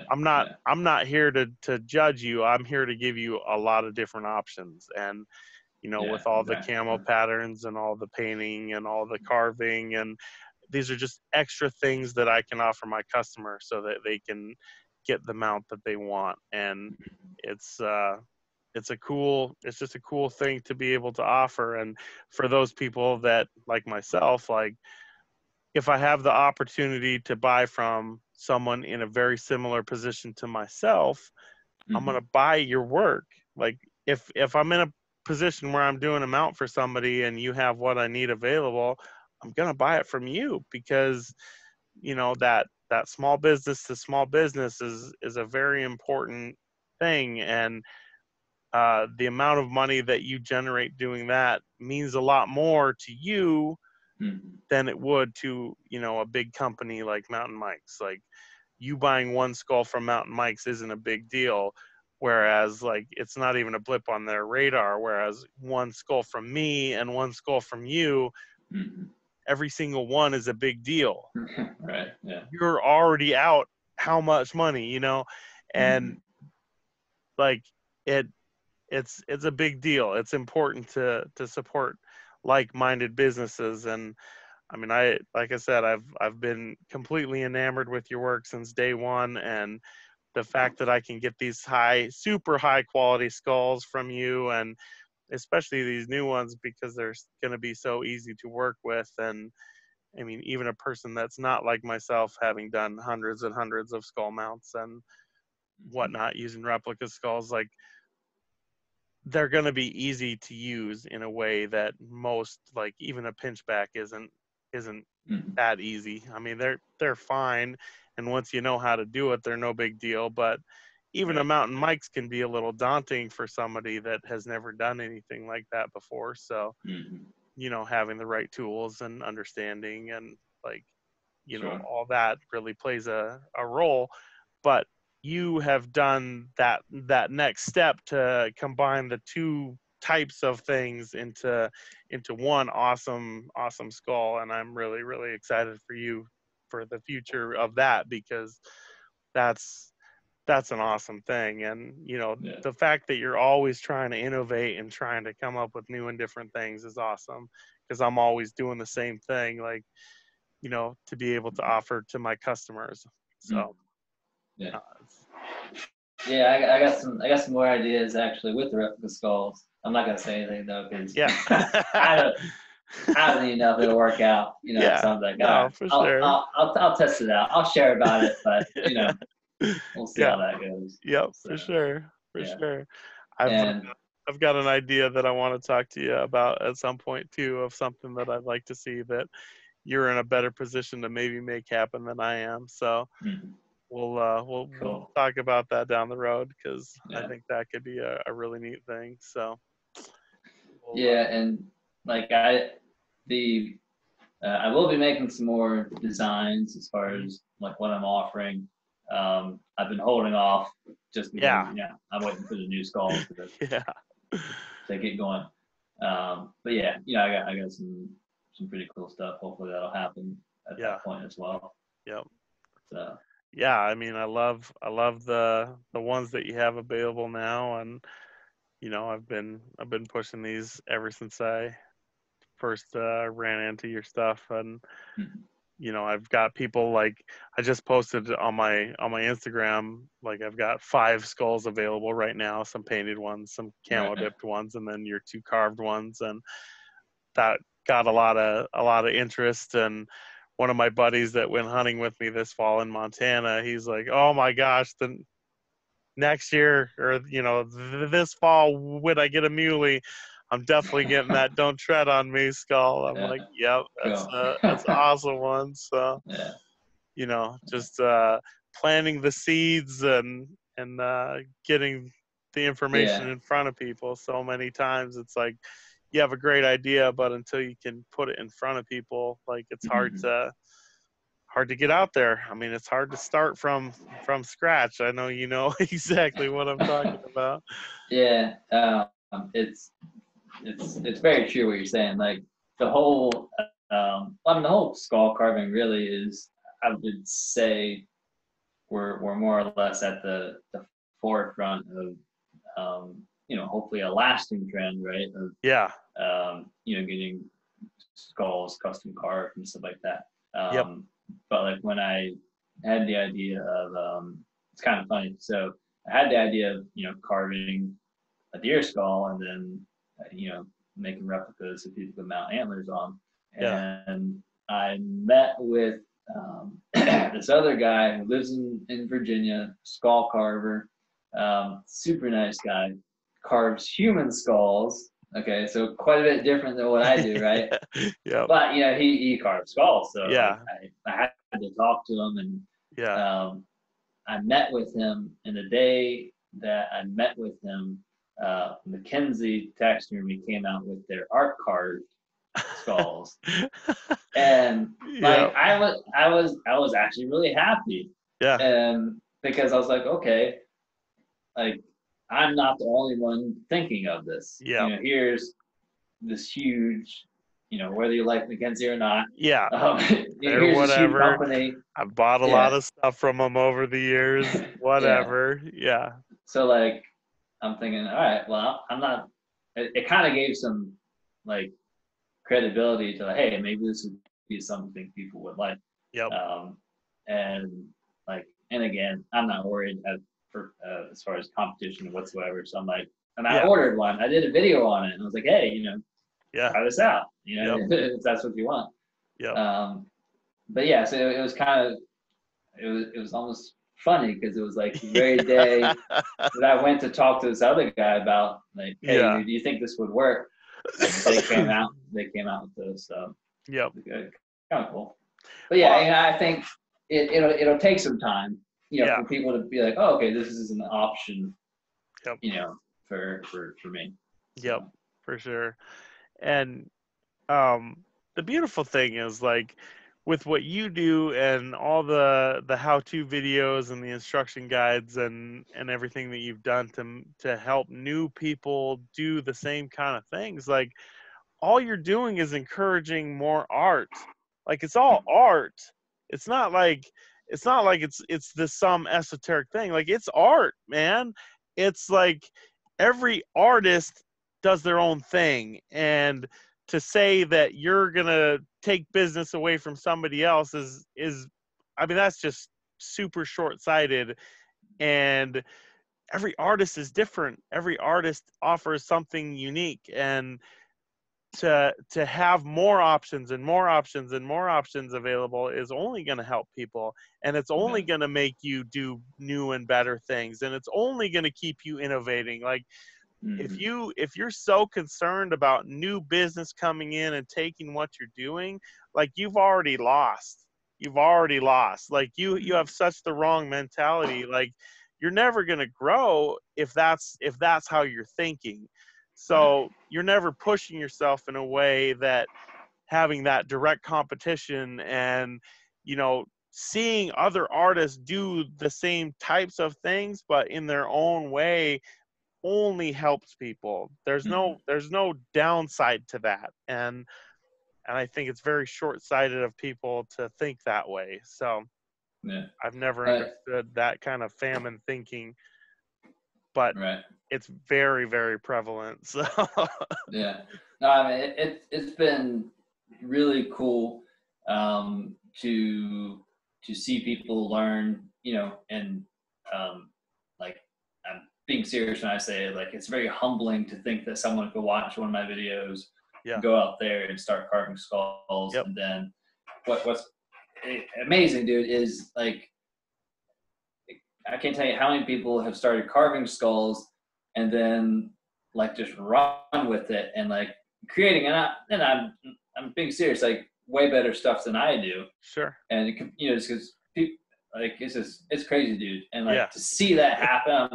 I'm not here to judge you. I'm here to give you a lot of different options, and with all the camo patterns and all the painting and all the carving, and these are just extra things that I can offer my customer so that they can get the mount that they want. And it's just a cool thing to be able to offer. And for those people that, like myself, like if I have the opportunity to buy from someone in a very similar position to myself, I'm going to buy your work. Like if I'm in position where I'm doing a mount for somebody and you have what I need available, I'm going to buy it from you because, that small business to small business is a very important thing. And the amount of money that you generate doing that means a lot more to you than it would to, a big company like Mountain Mike's. Like, you buying one skull from Mountain Mike's isn't a big deal. Whereas, like, it's not even a blip on their radar. Whereas one skull from me and one skull from you, every single one is a big deal. Right. Yeah. You're already out how much money, and like it's a big deal. It's important to support like-minded businesses. And I mean, like I said, I've been completely enamored with your work since day one, and the fact that I can get these super high quality skulls from you, and especially these new ones, because they're going to be so easy to work with. And I mean, even a person that's not like myself, having done hundreds and hundreds of skull mounts and whatnot using replica skulls, like, they're going to be easy to use in a way that most, like, even a pinchback isn't that easy. I mean, they're fine, and once you know how to do it, they're no big deal. But even a Mountain Mike's can be a little daunting for somebody that has never done anything like that before. So, having the right tools and understanding and, like, all that really plays a role. But you have done that next step to combine the two types of things into one awesome skull, and I'm really, really excited for you for the future of that, because that's an awesome thing. And the fact that you're always trying to innovate and trying to come up with new and different things is awesome, because I'm always doing the same thing, like, to be able to offer to my customers. So yeah. I got some more ideas actually with the replica skulls. I'm not gonna say anything though, because I don't even know if it'll work out. It sounds like, for sure. I'll test it out. I'll share about it, but we'll see how that goes. Yep, so, for sure. Sure. I've got an idea that I want to talk to you about at some point too, of something that I'd like to see that you're in a better position to maybe make happen than I am. So we'll talk about that down the road, because I think that could be a really neat thing. So and like I will be making some more designs as far as like what I'm offering. I've been holding off just because I'm waiting for the new skulls to get going. But I got some pretty cool stuff. Hopefully that'll happen at that point as well. Yep. So I mean, I love the ones that you have available now, and I've been pushing these ever since I first ran into your stuff. And I've got people, like, I just posted on my Instagram, like, I've got 5 skulls available right now, some painted ones, some camo dipped ones, and then your 2 carved ones, and that got a lot of interest. And one of my buddies that went hunting with me this fall in Montana, he's like, "Oh my gosh, the next year, or this fall, when I get a muley, I'm definitely getting that Don't Tread on Me skull." I'm like, "Yep, that's an awesome one." So, just planting the seeds and getting the information in front of people. So many times it's like, you have a great idea, but until you can put it in front of people, like, it's hard to get out there. I mean, it's hard to start from scratch. I know you know exactly what I'm talking about. It's very true what you're saying. Like, the whole the whole skull carving really is, I would say, we're more or less at the forefront of hopefully a lasting trend, right? Of getting skulls custom carved and stuff like that. But like, when I had the idea of it's kind of funny. So I had the idea of carving a deer skull, and then making replicas so people could mount antlers on. And I met with this other guy who lives in Virginia, skull carver, super nice guy, carves human skulls, Okay, so quite a bit different than what I do, right? Yep. But he carved skulls, so like Yeah. I had to talk to him, and Yeah. I met with him, and the day that I met with him, Mackenzie Taxidermy came out with their art carved skulls, and Yep. like I was actually really happy, Yeah. and because I was like, okay, like I'm not the only one thinking of this. Yep. Here's this huge, whether you like Mackenzie or not, Yeah. Or here's this huge whatever. company. I've bought a lot Yeah. of stuff from them over the years. Yeah. Whatever. Yeah. So like I'm thinking, all right, well, I'm not. It kind of gave some like credibility to like, hey, maybe this would be something people would like. Yep. Um, and and again, I'm not worried as far as competition whatsoever. So I'm like, and I Yeah. ordered one. I did a video on it, and I was like, hey, Yeah. try this out. Yep. If that's what you want. Yep. But yeah, so it was kind of it was almost funny because it was like the very day that I went to talk to this other guy about like, hey, Yeah. do you think this would work? Like they came out with those, so Yep. kind of cool. But yeah, Well, I think it'll take some time, yeah. for people to be like, oh, okay, this is an option, Yep. for me. Yep. So For sure. And the beautiful thing is like with what you do and all the how-to videos and the instruction guides and everything that you've done to help new people do the same kind of things, like all you're doing is encouraging more art. Like it's all art. It's not like it's this some esoteric thing. Like it's art, man. It's like every artist does their own thing, and to say that you're gonna take business away from somebody else is I mean that's just super short-sighted. And every artist is different. Every artist offers something unique, and to have more options and more options and more options available is only going to help people, and it's yeah. only going to make you do new and better things, and it's only going to keep you innovating. Like Mm-hmm. if you're so concerned about new business coming in and taking what you're doing, like you've already lost. Like you have such the wrong mentality. Like you're never going to grow if that's how you're thinking. Right. So you're never pushing yourself in a way that having that direct competition and seeing other artists do the same types of things but in their own way only helps people. Mm-hmm. There's no downside to that. And I think it's very short-sighted of people to think that way. So Yeah. I've never Uh, understood that kind of famine thinking, but right. it's very, very prevalent. So Yeah. No, I mean it's been really cool, to see people learn, and like I'm being serious when I say it, like it's very humbling to think that someone could watch one of my videos, yeah. go out there and start carving skulls, Yep. and then what's amazing, dude, is like I can't tell you how many people have started carving skulls and then like just run with it and like creating I'm being serious, like way better stuff than I do. Sure. And just because people like it's crazy, dude. And Yeah. like to see that happen, I'm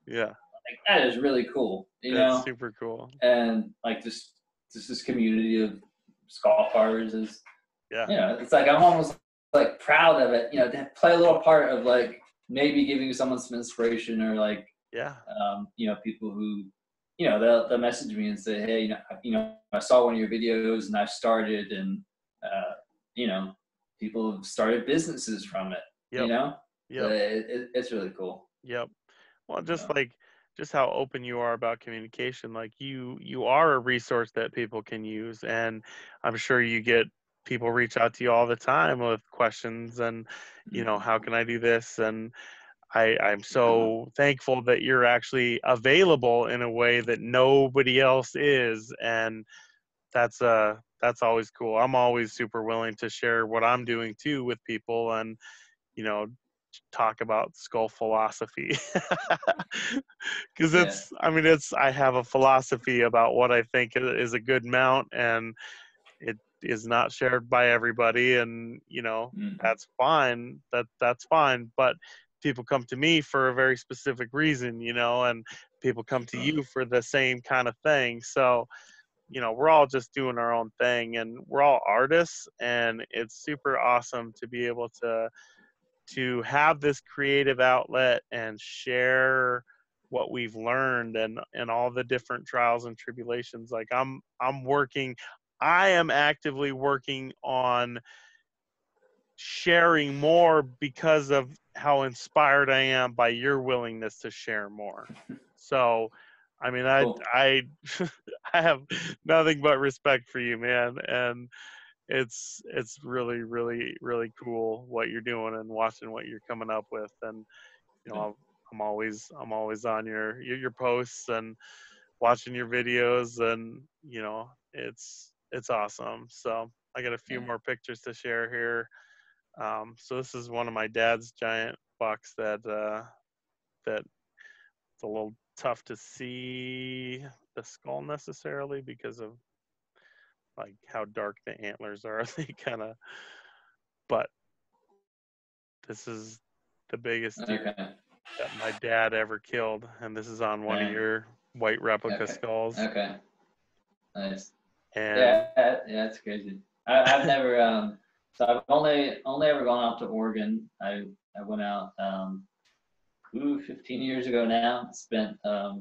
Yeah. like that is really cool, That's super cool. And like just this community of skull carvers is, Yeah. it's like I'm almost like proud of it, to play a little part of like maybe giving someone some inspiration, or like, Yeah. people who, they'll message me and say, hey, I saw one of your videos and I started, and you know, people have started businesses from it. Yep. So Yep. it's really cool. Yep. Well, just So, like just how open you are about communication, like you are a resource that people can use, and I'm sure you get people reach out to you all the time with questions and how mhm. can I do this? And I'm so thankful that you're actually available in a way that nobody else is, and that's always cool. I'm always super willing to share what I'm doing too with people, and you know talk about skull philosophy. Because Yeah. I have a philosophy about what I think is a good mount, and it is not shared by everybody, and Mm-hmm. that's fine. That's fine. But people come to me for a very specific reason, and people come to you for the same kind of thing. So, we're all just doing our own thing, and we're all artists, and it's super awesome to be able to have this creative outlet and share what we've learned, and all the different trials and tribulations. Like I am actively working on sharing more because of how inspired I am by your willingness to share more. So, I mean, Cool. I I have nothing but respect for you, man, and it's really, really, really cool what you're doing and watching what you're coming up with. And you Yeah. know, I'm always on your posts and watching your videos, and it's awesome. So I got a few Yeah. more pictures to share here. So this is one of my dad's giant bucks that it's a little tough to see the skull necessarily because of like how dark the antlers are. They kind of, but this is the biggest deer Okay. that my dad ever killed, and this is on one of Dang. your white replica Okay. skulls. Okay. Nice. And Yeah. Yeah. That's crazy. I've never so I've only ever gone out to Oregon. I went out 15 years ago now. Spent a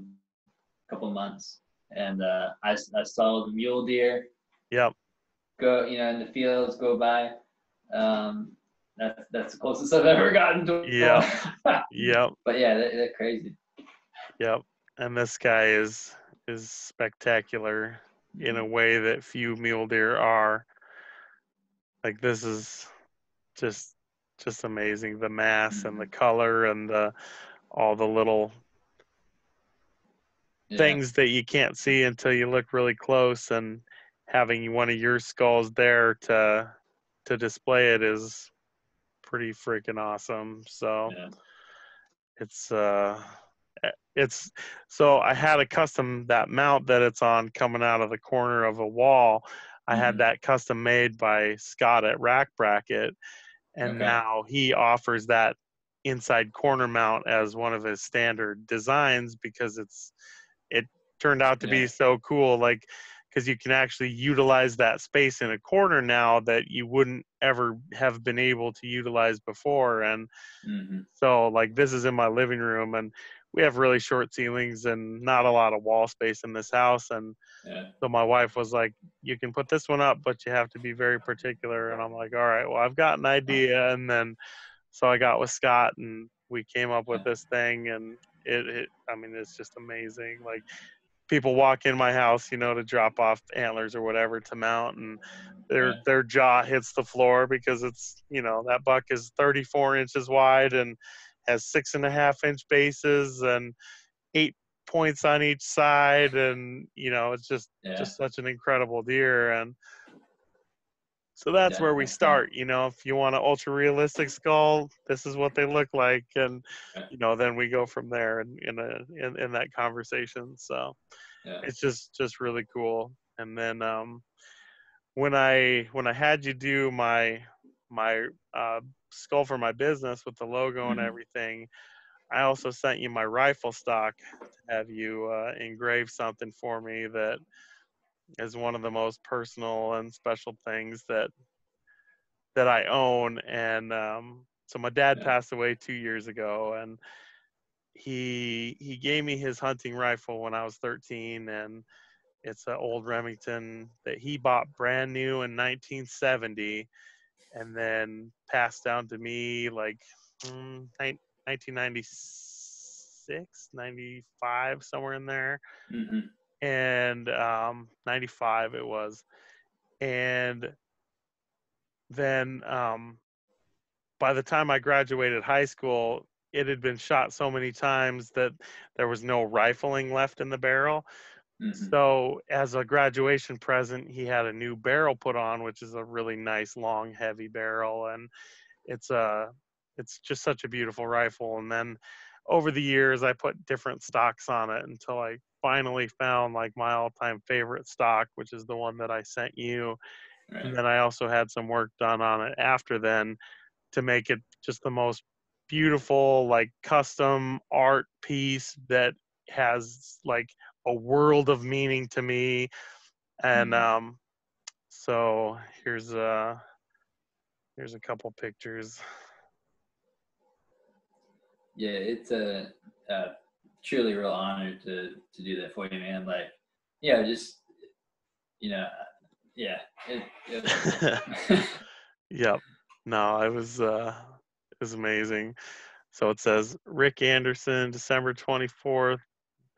couple of months, and I saw the mule deer yep, go, in the fields go by. That's the closest I've ever gotten to yep, one. yep, But yeah, they're crazy. yep. And this guy is spectacular in a Mhm. way that few mule deer are. Like this is just just amazing. The mass and the Mhm. color and the all the little Yeah. things that you can't see until you look really close, and having one of your skulls there to display it is pretty freaking awesome. So Yeah. it's it's so I had a custom that mount that it's on coming out of the corner of a wall. I had Hmm. that custom made by Scott at Rack Bracket, and Okay. now he offers that inside corner mount as one of his standard designs because it turned out to Yeah. be so cool, like because you can actually utilize that space in a corner now that you wouldn't ever have been able to utilize before. And Hmm. so like this is in my living room, and we have really short ceilings and not a lot of wall space in this house. And Yeah. so my wife was like, you can put this one up, but you have to be very particular. And I'm like, all right, well, I've got an idea. And then so I got with Scott, and we came up with Yeah. this thing, and I mean, it's just amazing. Like people walk in my house, to drop off antlers or whatever to mount, and their Yeah. their jaw hits the floor because it's that buck is 34 inches wide and has 6.5-inch bases and 8 points on each side, and it's Yeah. just such an incredible deer. And so that's Yeah. where we That's cool. start. If you want an ultra realistic skull, this is what they look like, and Yeah. then we go from there in that conversation. So Yeah. it's just really cool. And then when I had you do my skull for my business with the logo and Hmm. everything, I also sent you my rifle stock to have you engrave something for me that is one of the most personal and special things that I own. And so my dad Yeah. passed away 2 years ago, and he gave me his hunting rifle when I was 13, and it's an old Remington that he bought brand new in 1970, and then passed down to me like 1996, 95, somewhere in there, Hmm. and 95 it was. And then by the time I graduated high school, it had been shot so many times that there was no rifling left in the barrel. Hmm. So as a graduation present, he had a new barrel put on, which is a really nice, long, heavy barrel, and it's a it's just such a beautiful rifle. And then over the years, I put different stocks on it until I finally found like my all-time favorite stock, which is the one that I sent you. And Right. then I also had some work done on it after then to make it just the most beautiful, like custom art piece that has like a world of meaning to me. And Mhm. so here's a couple pictures. Yeah, it's a truly real honor to do that for you, man. Like, yeah, just you know, yeah, it was cool. Yep. No, it was amazing. So it says Rick Anderson, December 24th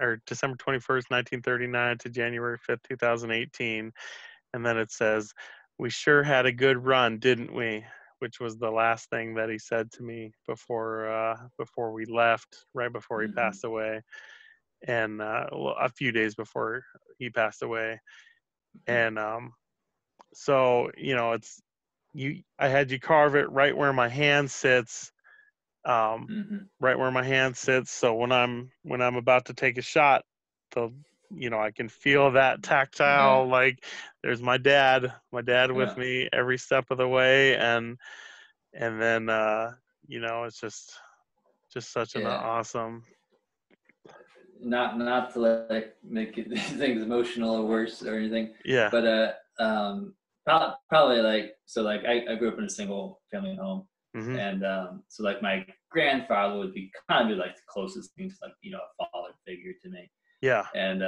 or December 21st, 1939 to January 5th, 2018. And then it says, "We sure had a good run, didn't we?" Which was the last thing that he said to me before we left, right before he Mhm. passed away, and a few days before he passed away. And so it's I had you carve it right where my hand sits, um, Mhm. right where my hand sits. So when I'm about to take a shot, the I can feel that Yeah. tactile. Like there's my dad with Yeah. me every step of the way, and then it's just such an Yeah. awesome. Not to like make it things emotional or worse or anything, Yeah. but probably like so like I grew up in a single family home, Mhm. and so like my grandfather would be kind of like the closest thing to like a father figure to me, Yeah. and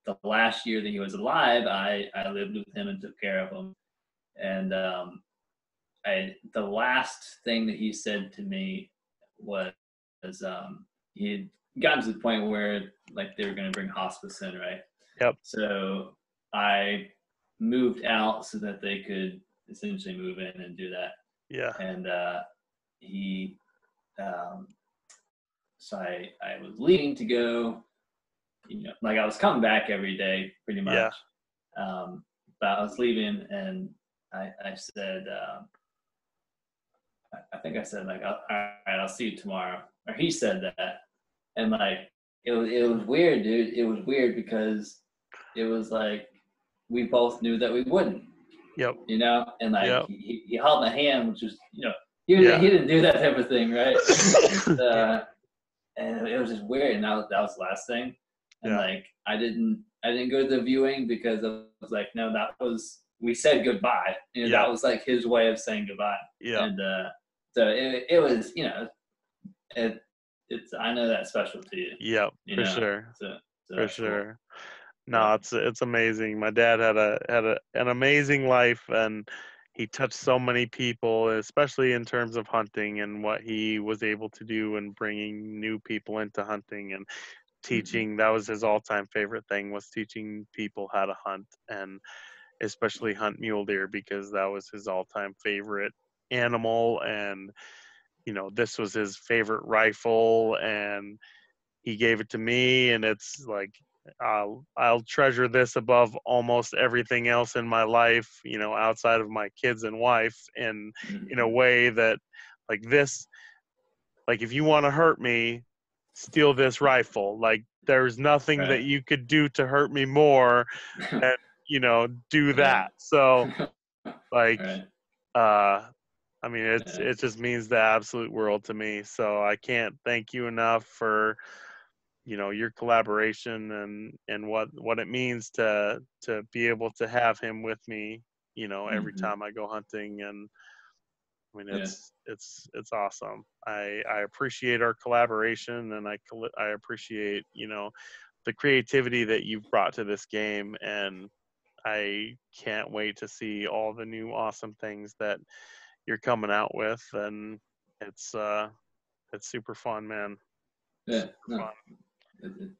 the last year that he was alive, I lived with him and took care of him, and the last thing that he said to me was he had gotten to the point where like they were going to bring hospice in, right? Yep. So I moved out so that they could essentially move in and do that. Yeah. And he, um, so I was leaving to go, like I was coming back every day pretty Yeah. much. Um, but I was leaving and I said, I think I said like, all right, I'll see you tomorrow. Or he said that, and like it was weird, dude. It was weird because it was like we both knew that we wouldn't, Yep. and like Yep. he held my hand, which was he Yeah. didn't do that type of thing, right? And it was just weird, and that was the last thing, and Yeah. like I didn't go to the viewing because I was like, no, that was we said goodbye, Yeah. that was like his way of saying goodbye, Yeah. and so it was it it's I know that's special to you, Yep. you For know, sure. so For that's cool. sure. Yeah. No, it's amazing. My dad had an amazing life, and he touched so many people, especially in terms of hunting and what he was able to do and bringing new people into hunting and Hmm. teaching. That was his all-time favorite thing, was teaching people how to hunt, and especially hunt mule deer, because that was his all-time favorite animal. And this was his favorite rifle, and he gave it to me, and it's like I'll treasure this above almost everything else in my life, outside of my kids and wife, and in a Hmm. way that, like, this, like, if you want to hurt me, steal this rifle. Like, there's nothing that Right. you could do to hurt me more than do Yeah. that. So, like, Right. uh I mean, Yeah. it just means the absolute world to me. So I can't thank you enough for your collaboration, and what it means to be able to have him with me every Hmm. time I go hunting. And I mean, Yeah. it's awesome. I appreciate our collaboration, and I appreciate the creativity that you've brought to this game, and I can't wait to see all the new awesome things that you're coming out with. And it's super fun, man. Yeah. Super No, fun.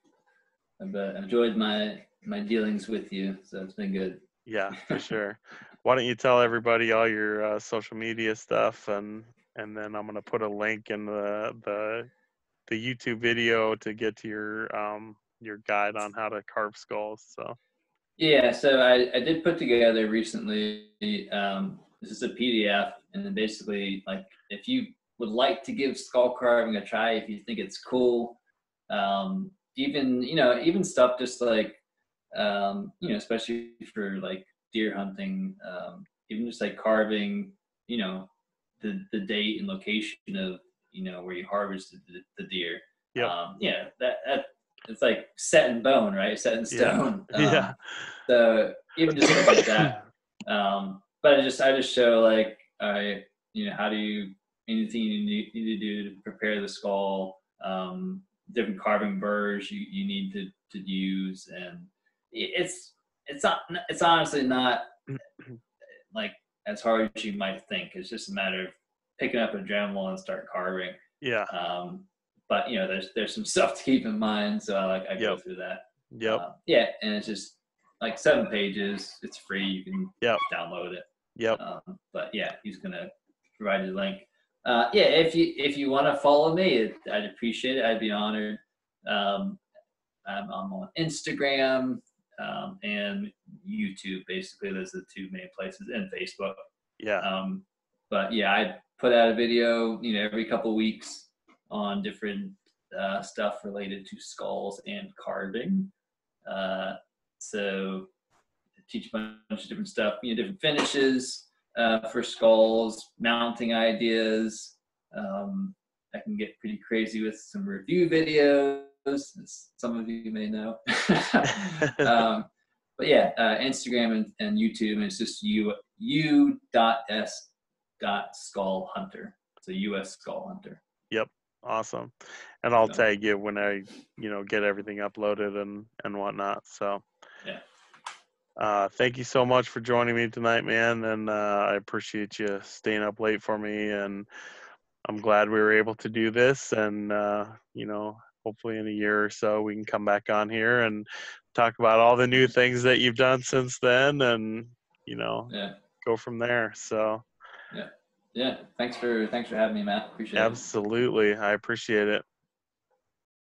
I've enjoyed my dealings with you, so it's been good. Yeah, for sure. Why don't you tell everybody all your social media stuff, and then I'm gonna put a link in the YouTube video to get to your guide on how to carve skulls. So Yeah, so I did put together recently. This is a PDF, and then basically, like, if you would like to give skull carving a try if you think it's cool. Even stuff just like, especially for like deer hunting, even just like carving, the date and location of, where you harvested the deer. Yep. That it's like set in bone, right? Set in stone. Yeah. So even just stuff like that. But I just show like, how do you, anything you need to do to prepare the skull, different carving burrs you need to use, and it's honestly not like as hard as you might think. It's just a matter of picking up a Dremel and start carving. Yeah. But there's some stuff to keep in mind, so I go through that. Yep. And it's just like 7 pages. It's free. You can download it. Yep. But yeah, he's gonna provide you a link. If you want to follow me, I'd appreciate it. I'd be honored. I'm on Instagram and YouTube. Basically, those are the 2 main places, and Facebook. Yeah. But yeah, I put out a video, every couple of weeks on different stuff related to skulls and carving. So I teach a bunch of different stuff, different finishes for skulls, mounting ideas. I can get pretty crazy with some review videos, as some of you may know. But yeah, Instagram and YouTube, and it's just u.s.skull hunter. It's a U.S. skull hunter. Yep. Awesome. And I'll tag you when I, get everything uploaded and whatnot. So yeah. Thank you so much for joining me tonight, man. And I appreciate you staying up late for me. And I'm glad we were able to do this. And, hopefully in a year or so we can come back on here and talk about all the new things that you've done since then and, go from there. So yeah. Thanks for having me, Matt. Appreciate it. Absolutely. I appreciate it.